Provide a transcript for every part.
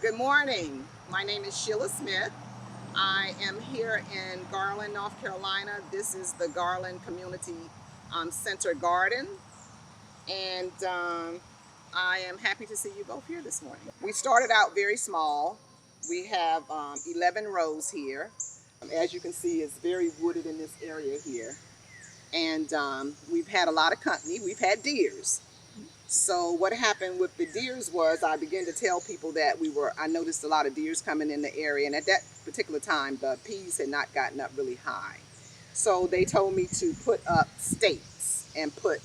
Good morning. My name is Sheila Smith. I am here in Garland, North Carolina. This is the Garland Community Center Garden, and I am happy to see you both here this morning. We started out very small. We have 11 rows here. As you can see, it's very wooded in this area here, and we've had a lot of company. We've had deers. So what happened with the deers was I began to tell people that I noticed a lot of deers coming in the area, and at that particular time the peas had not gotten up really high. So they told me to put up stakes and put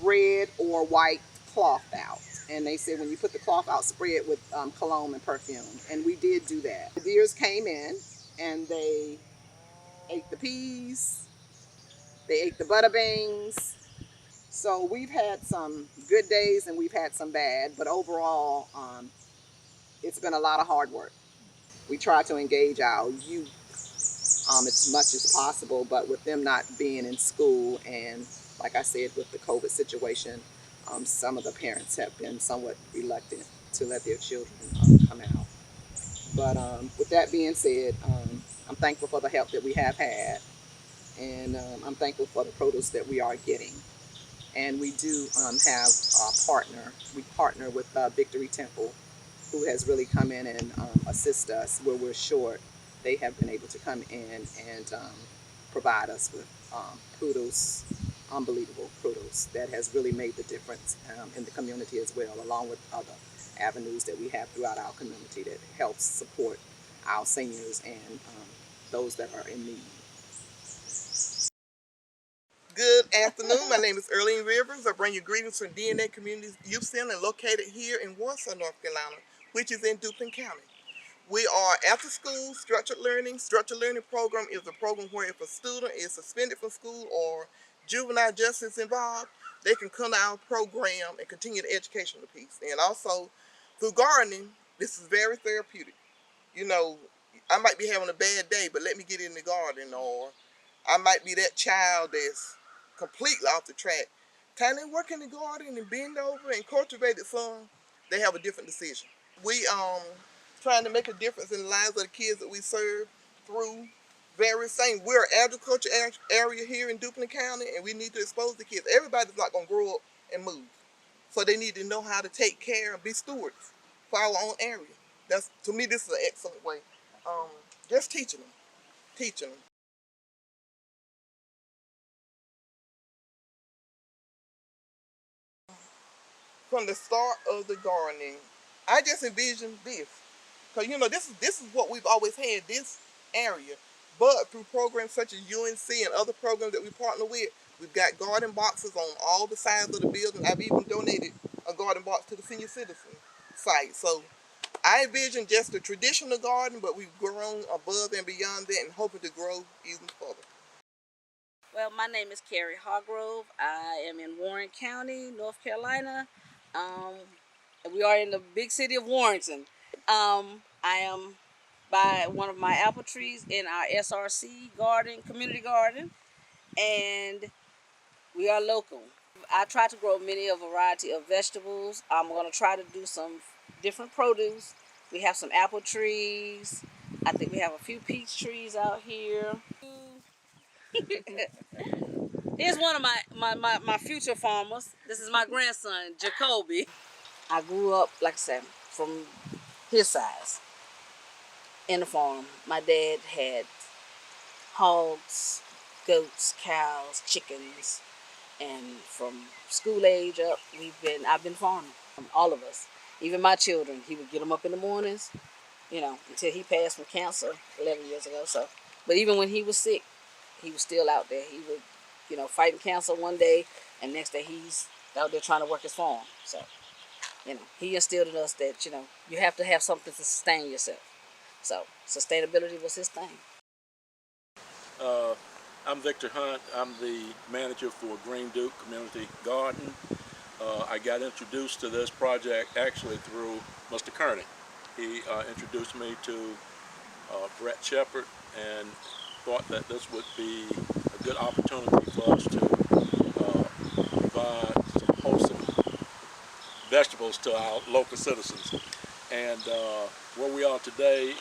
red or white cloth out. And they said when you put the cloth out, spray it with cologne and perfume. And we did do that. The deers came in and they ate the peas, they ate the butter beans. So we've had some good days and we've had some bad, but overall, it's been a lot of hard work. We try to engage our youth as much as possible, but with them not being in school and, like I said, with the COVID situation, some of the parents have been somewhat reluctant to let their children come out. But with that being said, I'm thankful for the help that we have had, and I'm thankful for the produce that we are getting. And we do have a partner. We partner with Victory Temple, who has really come in and assist us where we're short. They have been able to come in and provide us with produce, unbelievable produce that has really made the difference in the community as well, along with other avenues that we have throughout our community that helps support our seniors and those that are in need. Good afternoon. My name is Earlene Rivers. I bring you greetings from DNA Community Youth Center located here in Warsaw, North Carolina, which is in Duplin County. We are after school structured learning. Structured learning program is a program where if a student is suspended from school or juvenile justice involved, they can come to our program and continue the educational piece. And also through gardening, this is very therapeutic. You know, I might be having a bad day, but let me get in the garden, or I might be that child that's completely off the track. Time they work in the garden and bend over and cultivate it some, they have a different decision. We trying to make a difference in the lives of the kids that we serve through various things. We're an agriculture area here in Duplin County, and we need to expose the kids. Everybody's not going to grow up and move. So they need to know how to take care and be stewards for our own area. To me, this is an excellent way. Just teaching them. From the start of the gardening, I just envisioned this. Because, you know, this is what we've always had, this area. But through programs such as UNC and other programs that we partner with, we've got garden boxes on all the sides of the building. I've even donated a garden box to the senior citizen site. So I envision just a traditional garden, but we've grown above and beyond that and hoping to grow even further. Well, my name is Carrie Hargrove. I am in Warren County, North Carolina. Um, we are in the big city of Warrenton. I am by one of my apple trees in our SRC garden, community garden, and we are local. I try to grow a variety of vegetables. I'm going to try to do some different produce. We have some apple trees. I think we have a few peach trees out here. Here's one of my future farmers. This is my grandson, Jacoby. I grew up, like I said, from his size in the farm. My dad had hogs, goats, cows, chickens, and from school age up, I've been farming. All of us, even my children. He would get them up in the mornings, until he passed from cancer 11 years ago. So, but even when he was sick, he was still out there. He would, fighting cancer one day, and next day he's out there trying to work his farm. So, he instilled in us that, you have to have something to sustain yourself. So, sustainability was his thing. I'm Victor Hunt. I'm the manager for Green Duke Community Garden. I got introduced to this project actually through Mr. Kearney. He introduced me to Brett Shepard and thought that this would be a good opportunity for us to provide some wholesome vegetables to our local citizens. And where we are today,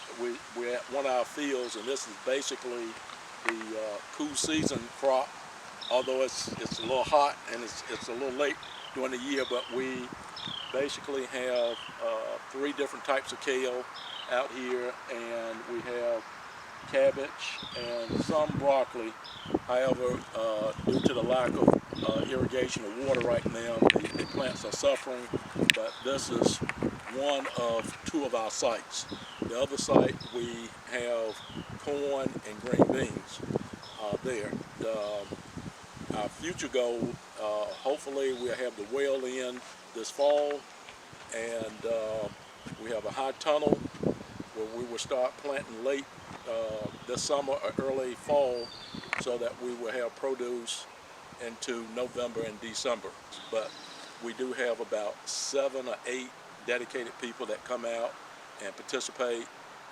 we're at one of our fields, and this is basically the cool season crop. Although it's a little hot and it's a little late during the year, but we basically have 3 different types of kale out here, and we have cabbage and some broccoli. However, due to the lack of irrigation or water right now, the plants are suffering, but this is one of 2 of our sites. The other site, we have corn and green beans there. Our future goal, hopefully we'll have the well in this fall, and we have a high tunnel where we will start planting late this summer or early fall, so that we will have produce into November and December. But we do have about 7 or 8 dedicated people that come out and participate,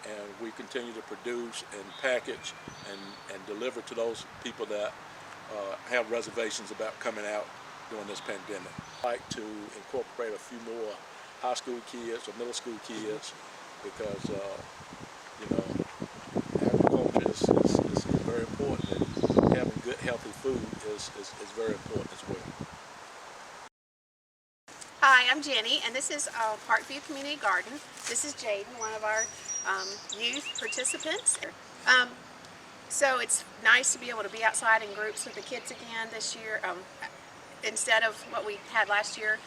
and we continue to produce and package and deliver to those people that have reservations about coming out during this pandemic. I'd like to incorporate a few more high school kids or middle school kids, because you know, agriculture is very important, and having good healthy food is very important as well. Hi, I'm Jenny, and this is Parkview Community Garden. This is Jaden, one of our youth participants. So it's nice to be able to be outside in groups with the kids again this year, instead of what we had last year.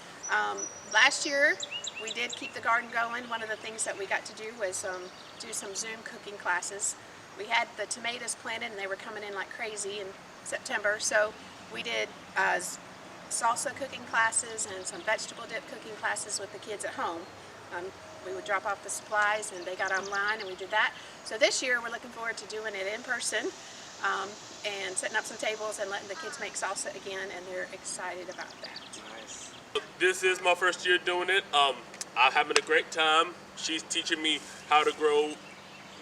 Last year, we did keep the garden going. One of the things that we got to do was do some Zoom cooking classes. We had the tomatoes planted, and they were coming in like crazy in September, so we did salsa cooking classes and some vegetable dip cooking classes with the kids at home. We would drop off the supplies, and they got online, and we did that. So this year we're looking forward to doing it in person, and setting up some tables and letting the kids make salsa again, and they're excited about that. Nice. This is my first year doing it. I'm having a great time. She's teaching me how to grow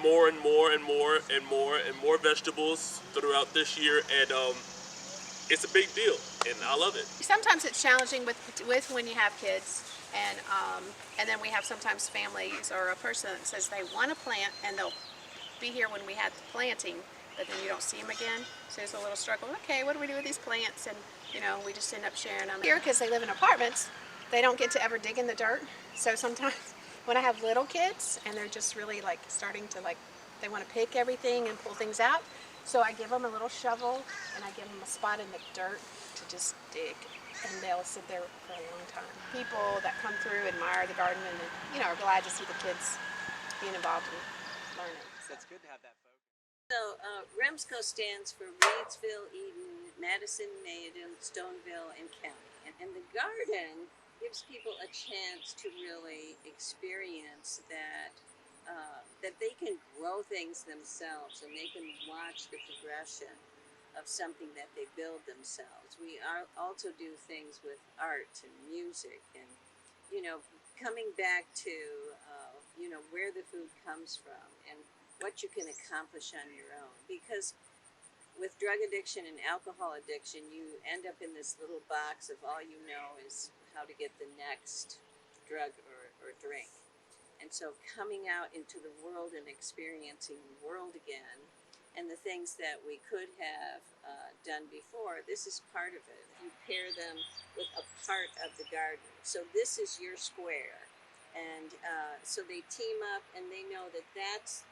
more and more and more and more and more vegetables throughout this year, and it's a big deal, and I love it. Sometimes it's challenging with when you have kids, and then we have sometimes families or a person that says they want to plant, and they'll be here when we had the planting, but then you don't see them again. So there's a little struggle. Okay, what do we do with these plants? And you know, we just end up sharing them here because they live in apartments. They don't get to ever dig in the dirt. So sometimes when I have little kids and they're just really like starting to they want to pick everything and pull things out, so I give them a little shovel and I give them a spot in the dirt to just dig, and they'll sit there for a long time. People that come through admire the garden, and you know, are glad to see the kids being involved in learning. So it's good to have that focus. So REMSCO stands for Reedsville, Eden, Madison, Maiden, Stoneville, and County. And the garden gives people a chance to really experience that they can grow things themselves, and they can watch the progression of something that they build themselves. We also do things with art and music, and you know, coming back to you know, where the food comes from and what you can accomplish on your own. Because with drug addiction and alcohol addiction, you end up in this little box of all you know is how to get the next drug or drink. And so coming out into the world and experiencing the world again, and the things that we could have done before, this is part of it. You pair them with a part of the garden. So this is your square. And so they team up, and they know that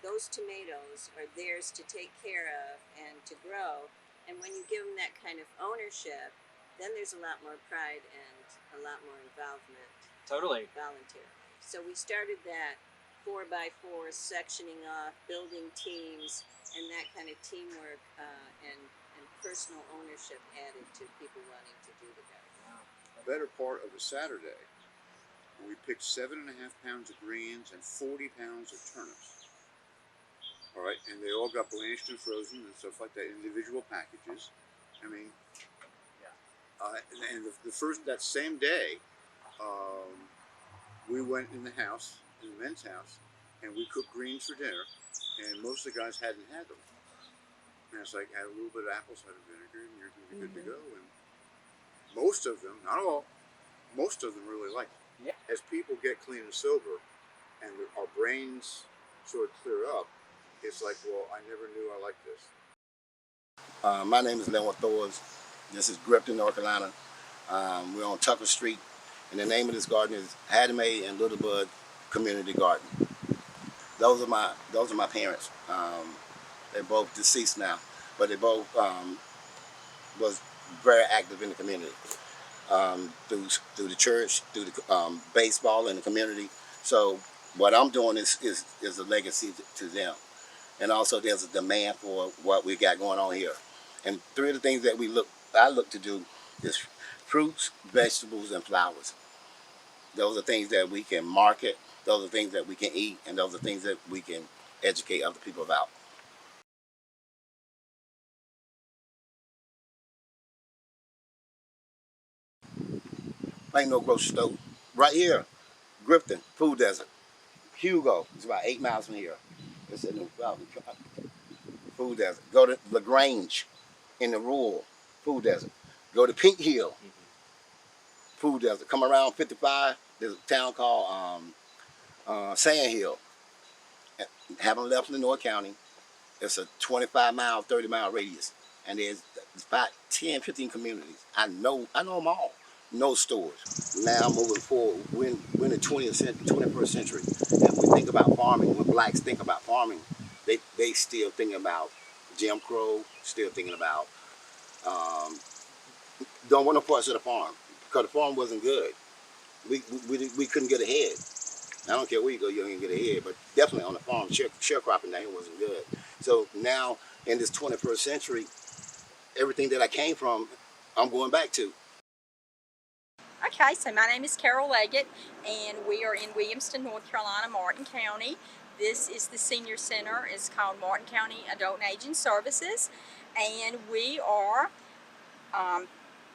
those tomatoes are theirs to take care of and to grow. And when you give them that kind of ownership, then there's a lot more pride and a lot more involvement. Totally. Volunteer. So we started that 4x4, sectioning off, building teams, and that kind of teamwork and personal ownership added to people wanting to do the garden. A better part of a Saturday, we picked 7.5 pounds of greens and 40 pounds of turnips. All right, and they all got blanched and frozen and stuff like that, individual packages. I mean, and that same day, we went in the house, in the men's house, and we cooked greens for dinner, and most of the guys hadn't had them. And it's like, add a little bit of apple cider vinegar, and you're going to be good to go. And most of them, not all, most of them really liked it. Yeah. as people get clean and sober and our brains sort of clear up, it's like, well, I never knew I liked this. My name is Leonard Thors. This is Grifton, North Carolina. We're on Tucker Street, and the name of this garden is Hadamay and Little Bud Community Garden. Those are my parents. They're both deceased now, but they both was very active in the community through the church, through the baseball in the community. So what I'm doing is a legacy to them, and also there's a demand for what we got going on here. And three of the things that I look to do is fruits, vegetables, and flowers. Those are things that we can market. Those are things that we can eat, and those are things that we can educate other people about. Ain't no grocery store. Right here, Grifton, Food Desert. Hugo, it's about 8 miles from here. It's in the Food Desert. Go to LaGrange in the rural Food Desert. Go to Pink Hill, Food Desert. Come around 55, there's a town called Sand Hill. Haven't left Lenore County. It's a 25-mile, 30-mile radius. And there's about 10, 15 communities. I know them all. No stores. Now moving forward, we're in the 21st century. And we think about farming. When blacks think about farming, they still thinking about Jim Crow, still thinking about don't want no parts of the farm, because the farm wasn't good. We couldn't get ahead. I don't care where you go, you ain't get ahead, but definitely on the farm, sharecropping down here wasn't good. So now in this 21st century, everything that I came from, I'm going back to. Okay, so my name is Carol Leggett, and we are in Williamston, North Carolina, Martin County. This is the senior center. It's called Martin County Adult and Aging Services, and we are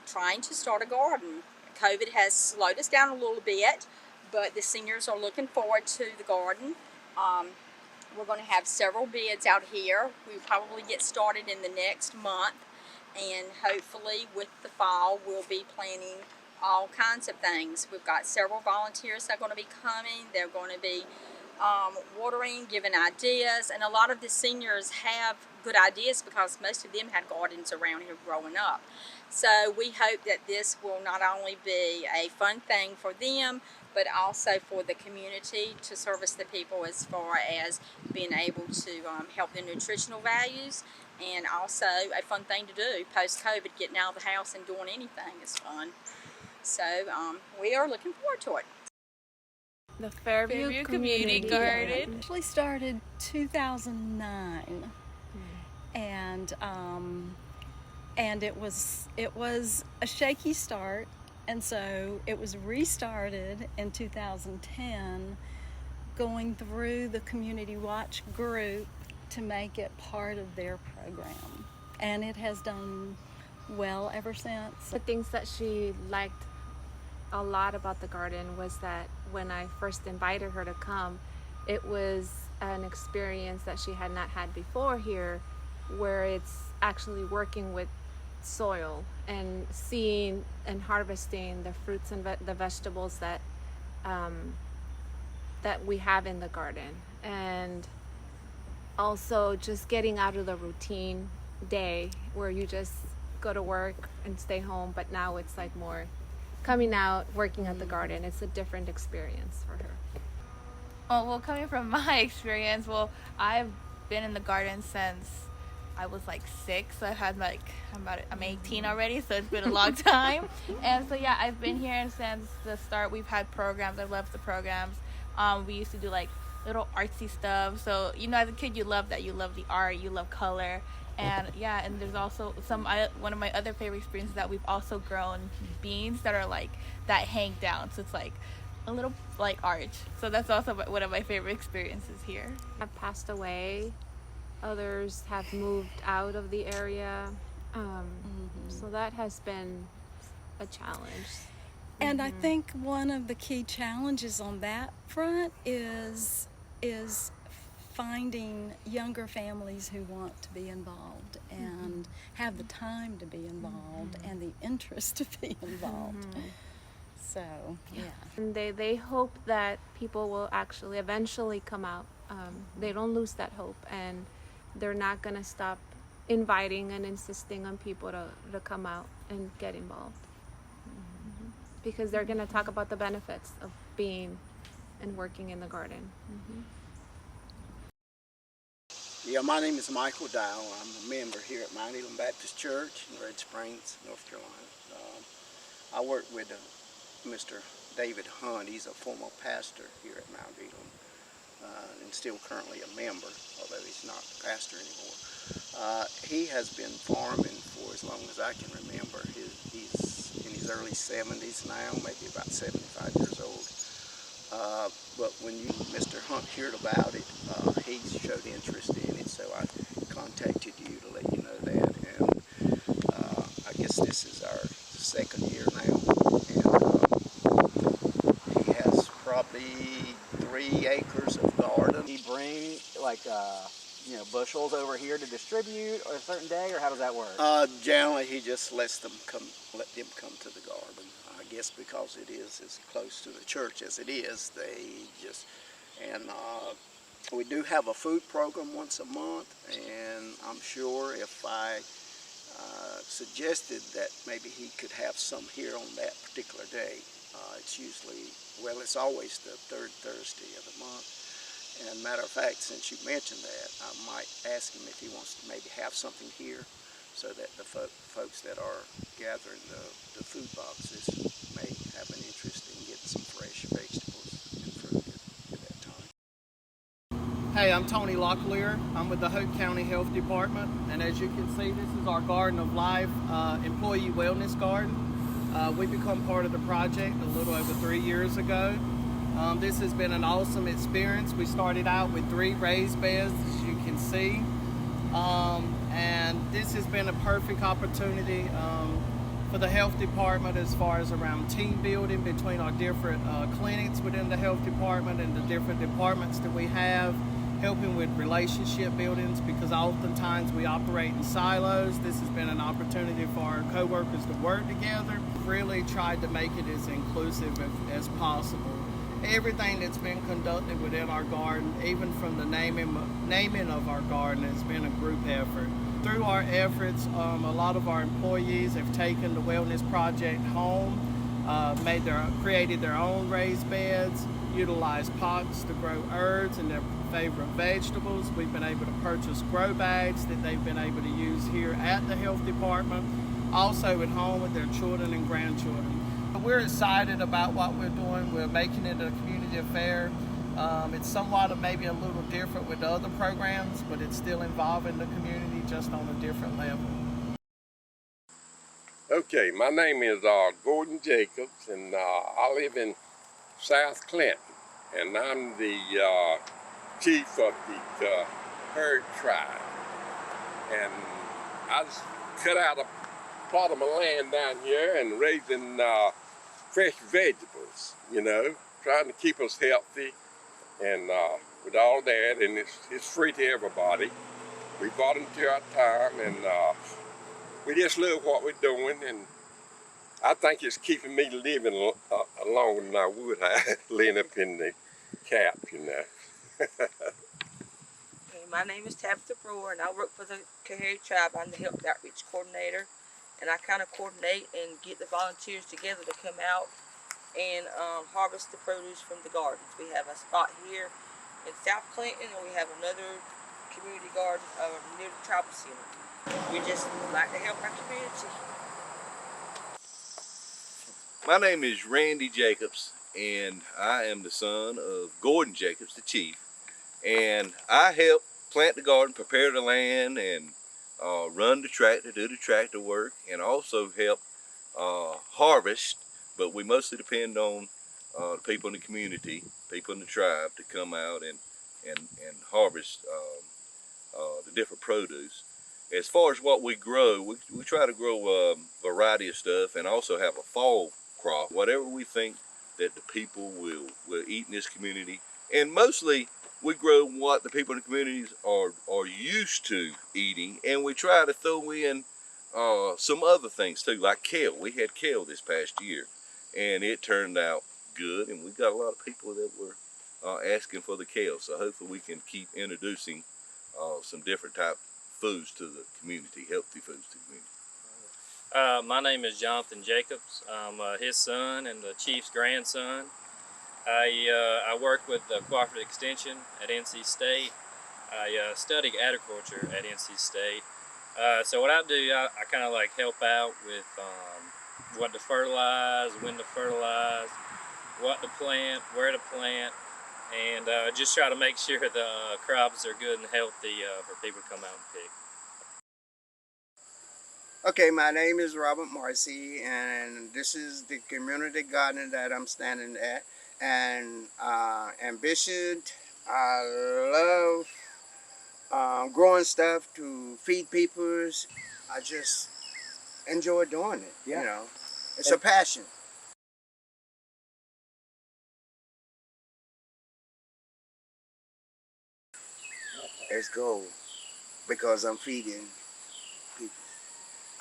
trying to start a garden. COVID has slowed us down a little bit, but the seniors are looking forward to the garden. We're going to have several beds out here. We'll probably get started in the next month, and hopefully with the fall we'll be planting all kinds of things. We've got several volunteers that are going to be coming. They're going to be watering, giving ideas, and a lot of the seniors have good ideas because most of them had gardens around here growing up. So we hope that this will not only be a fun thing for them, but also for the community to service the people as far as being able to help their nutritional values, and also a fun thing to do post-COVID. Getting out of the house and doing anything is fun. So we are looking forward to it. The Fairview Community Garden actually started 2009, and it was a shaky start, and so it was restarted in 2010, going through the Community Watch group to make it part of their program, and it has done well ever since. The things that she liked a lot about the garden was that when I first invited her to come, it was an experience that she had not had before here, where it's actually working with soil and seeing and harvesting the fruits and the vegetables that that we have in the garden, and also just getting out of the routine day where you just go to work and stay home, but now it's like more coming out, working at the garden. It's a different experience for her. Well, coming from my experience, I've been in the garden since I was like 6. So I'm 18 already, so it's been a long time. And so yeah, I've been here since the start. We've had programs. I love the programs. We used to do like little artsy stuff. So as a kid, you love that. You love the art. You love color. And yeah, and there's also one of my other favorite experiences that we've also grown beans that are like that hang down. So it's like a little like arch. So that's also one of my favorite experiences here. Have passed away. Others have moved out of the area. So that has been a challenge. And I think one of the key challenges on that front is finding younger families who want to be involved and have the time to be involved and the interest to be involved. So, yeah. And they hope that people will actually eventually come out. They don't lose that hope, and they're not going to stop inviting and insisting on people to come out and get involved. Because they're going to talk about the benefits of being and working in the garden. Yeah, my name is Michael Dow. I'm a member here at Mount Elam Baptist Church in Red Springs, North Carolina. I work with Mr. David Hunt. He's a former pastor here at Mount Elam and still currently a member, although he's not a pastor anymore. He has been farming for as long as I can remember. He's in his early 70s now, maybe about 75 years old. But when Mr. Hunt heard about it, he showed interest in it, so I contacted you to let you know that. And I guess this is our second year now, and he has probably 3 acres of garden. Do you bring like bushels over here to distribute on a certain day, or how does that work? Generally, he just let them come to the garden. I guess because it is as close to the church as it is, we do have a food program once a month, and I'm sure if I suggested that maybe he could have some here on that particular day, it's always the 3rd Thursday of the month. And matter of fact, since you mentioned that, I might ask him if he wants to maybe have something here so that the folks that are gathering the food boxes may have an interest in getting some fresh vegetables and fruit at that time. Hey, I'm Tony Locklear. I'm with the Hope County Health Department, and as you can see, this is our Garden of Life Employee Wellness Garden. We become part of the project a little over 3 years ago. This has been an awesome experience. We started out with 3 raised beds, as you can see, and this has been a perfect opportunity for the health department as far as around team building between our different clinics within the health department and the different departments that we have, helping with relationship buildings, because oftentimes we operate in silos. This has been an opportunity for our co-workers to work together. Really tried to make it as inclusive as possible. Everything that's been conducted within our garden, even from the naming of our garden, has been a group effort. Through our efforts, a lot of our employees have taken the wellness project home, created their own raised beds, utilized pots to grow herbs and their favorite vegetables. We've been able to purchase grow bags that they've been able to use here at the health department, also at home with their children and grandchildren. We're excited about what we're doing. We're making it a community affair. It's somewhat maybe a little different with the other programs, but it's still involving the community just on a different level. Okay, my name is Gordon Jacobs, and I live in South Clinton, and I'm the chief of the herd tribe. And I just cut out a plot of my land down here and raising fresh vegetables, trying to keep us healthy, and with all that, and it's free to everybody. We volunteer our time, and we just love what we're doing, and I think it's keeping me living longer than I would laying up in the cap, My name is Tabitha Brewer, and I work for the Kahari Tribe. I'm the Health Outreach Coordinator, and I kind of coordinate and get the volunteers together to come out and harvest the produce from the gardens. We have a spot here in South Clinton, and we have another community garden near the tribal center. We just like to help our community. My name is Randy Jacobs, and I am the son of Gordon Jacobs, the chief, and I help plant the garden, prepare the land, and run the tractor, do the tractor work, and also help harvest, but we mostly depend on the people in the community, people in the tribe, to come out and harvest the different produce. As far as what we grow, we try to grow a variety of stuff and also have a fall crop, whatever we think that the people will eat in this community. And mostly we grow what the people in the communities are used to eating, and we try to throw in some other things too, like kale. We had kale this past year, and it turned out good, and we got a lot of people that were asking for the kale. So hopefully we can keep introducing some different type foods to the community, healthy foods to the community. My name is Jonathan Jacobs. I'm his son and the chief's grandson. I work with the Cooperative Extension at NC State. I studied agriculture at NC State. So what I do, I kind of like help out with what to fertilize, when to fertilize, what to plant, where to plant, and just try to make sure the crops are good and healthy for people to come out and pick. Okay, my name is Robert Marcy, and this is the community garden that I'm standing at. And Envisioned, I love growing stuff to feed people. I just enjoy doing it, you know. It's a passion. Let's go, because I'm feeding people.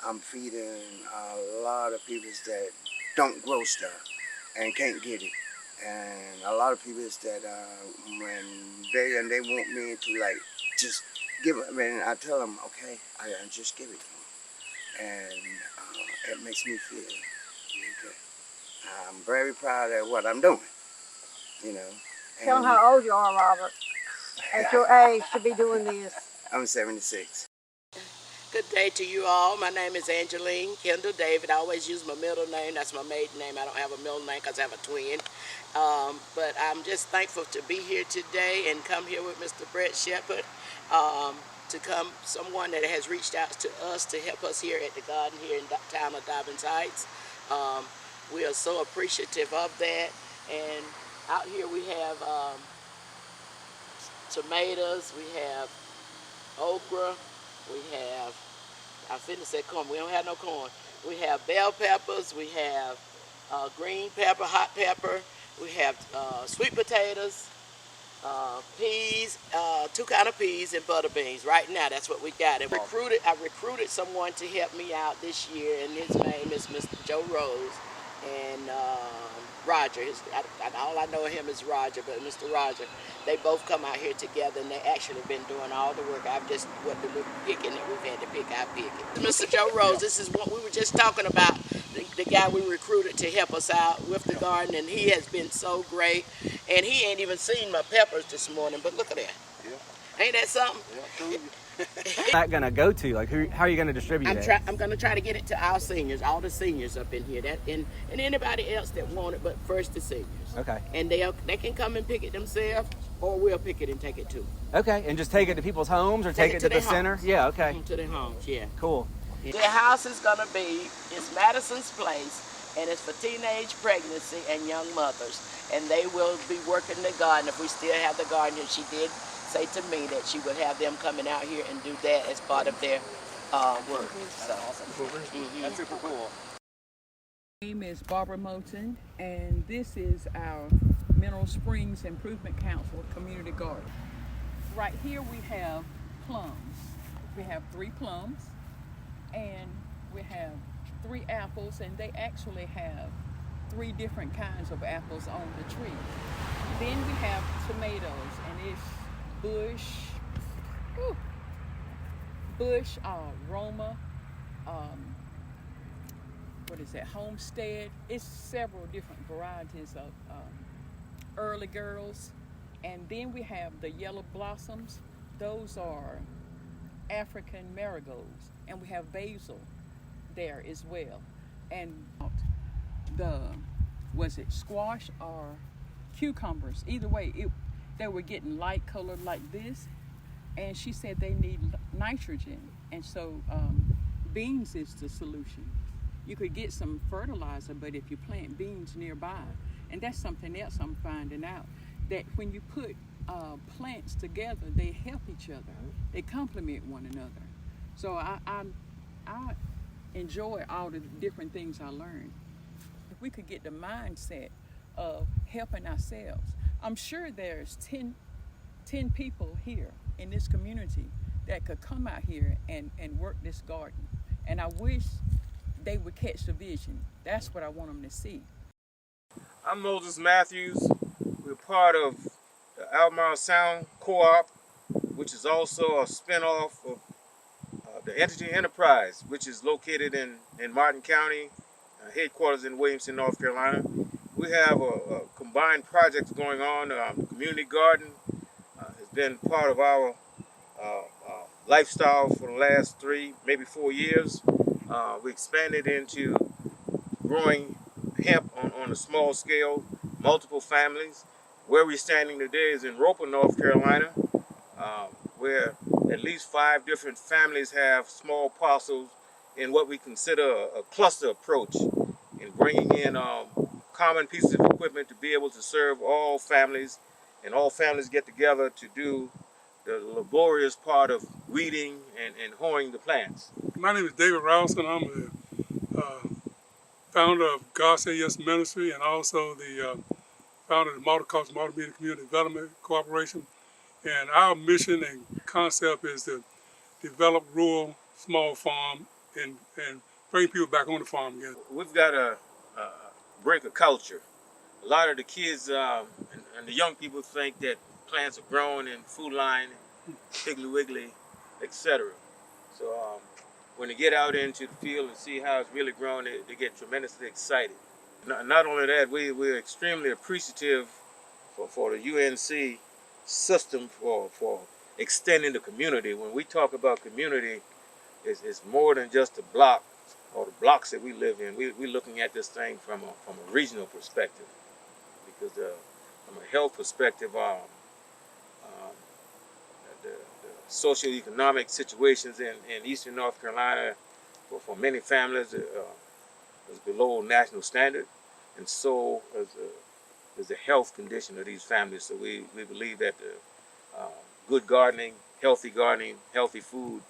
I'm feeding a lot of people that don't grow stuff and can't get it. And a lot of people that when they want me to like just give it, and I tell them, okay, I just give it to them. And it makes me feel really good. I'm very proud of what I'm doing, you know. Tell them how old you are, Robert. At your age to be doing this. I'm 76. Good day to you all. My name is Angeline Kendall David. I always use my middle name. That's my maiden name. I don't have a middle name because I have a twin. But I'm just thankful to be here today and come here with Mr. Brett Shepard. Someone that has reached out to us to help us here at the garden here in the town of Dobbins Heights. We are so appreciative of that. And out here we have tomatoes, we have okra, we have, I finna say corn, we don't have no corn. We have bell peppers, we have green pepper, hot pepper, we have sweet potatoes, peas, two kind of peas and butter beans. Right now, that's what we got. And I recruited someone to help me out this year, and his name is Mr. Joe Rose and Roger. All I know of him is Roger, but Mr. Roger, they both come out here together, and they actually been doing all the work. I've just, what the picking that we've had to pick, I pick it. Mr. Joe Rose, this is what we were just talking about, the guy we recruited to help us out with the garden, and he has been so great. And he ain't even seen my peppers this morning, but look at that. Yeah. Ain't that something? Yeah, Where's that gonna go to? Like, how are you gonna distribute it? I'm gonna try to get it to our seniors, all the seniors up in here, and anybody else that want it, but first the seniors. Okay. And they can come and pick it themselves, or we'll pick it and take it too. Okay, and just take it to people's homes, or take it to the center? Yeah. Okay. To their homes. Yeah. Cool. Their house is gonna be, it's Madison's Place, and it's for teenage pregnancy and young mothers. And they will be working the garden if we still have the garden here. She did say to me that she would have them coming out here and do that as part of their work. So, That's super cool. My name is Barbara Moulton, and this is our Mineral Springs Improvement Council Community Garden. Right here we have plums. We have 3 plums, and we have 3 apples, and they actually have 3 different kinds of apples on the tree. Then we have tomatoes, and it's Bush, Roma, Homestead. It's several different varieties of early girls. And then we have the yellow blossoms. Those are African marigolds. And we have basil there as well. And was it squash or cucumbers? Either way, they were getting light colored like this, and she said they need nitrogen, and so beans is the solution. You could get some fertilizer, but if you plant beans nearby, and that's something else I'm finding out, that when you put plants together, they help each other. They complement one another. So I enjoy all the different things I learned. If we could get the mindset of helping ourselves, I'm sure there's 10 people here in this community that could come out here and work this garden. And I wish they would catch the vision. That's what I want them to see. I'm Moses Matthews. We're part of the Albemarle Sound Co-op, which is also a spinoff of the Entity Enterprise, which is located in Martin County, headquarters in Williamston, North Carolina. We have a combined project going on. Community garden has been part of our lifestyle for the last 3, maybe 4 years. We expanded into growing hemp on a small scale, multiple families. Where we're standing today is in Roper, North Carolina, where at least 5 different families have small parcels in what we consider a cluster approach in bringing in common pieces of equipment to be able to serve all families, and all families get together to do the laborious part of weeding and hoeing the plants. My name is David Rowson. I'm the founder of God Say Yes Ministry and also the founder of the Multicultural Multimedia Community Development Corporation. And our mission and concept is to develop rural small farm and bring people back on the farm again. We've got to break a culture. A lot of the kids and the young people think that plants are grown in Food Line, Piggly Wiggly, etc. So when they get out into the field and see how it's really grown, they get tremendously excited. Not only that, we're extremely appreciative for the UNC system for extending the community. When we talk about community, it's more than just the block or the blocks that we live in. We're looking at this thing from a regional perspective, because from a health perspective, the socioeconomic situations in eastern North Carolina for many families is below national standard, and so is the health condition of these families. So we believe that the good gardening, healthy food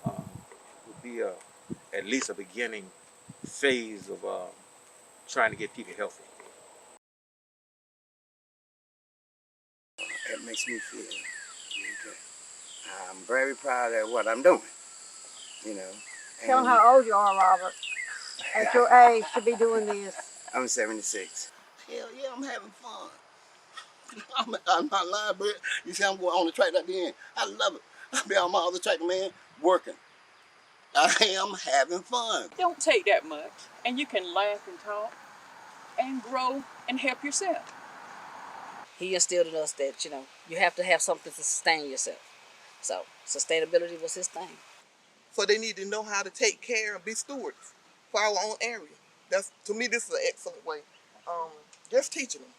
would be at least a beginning phase of trying to get people healthy. It makes me feel really good. I'm very proud of what I'm doing, you know. Tell them how old you are, Robert. At your age to be doing this. I'm 76. Hell yeah, I'm having fun. I'm not lying, but you see I'm going on the track at the end. I love it. I be on my other track, man, working. I am having fun. It don't take that much, and you can laugh and talk and grow and help yourself. He instilled in us that, you know, you have to have something to sustain yourself. So sustainability was his thing. So they need to know how to take care and be stewards for our own area. To me, this is an excellent way. Just teaching them.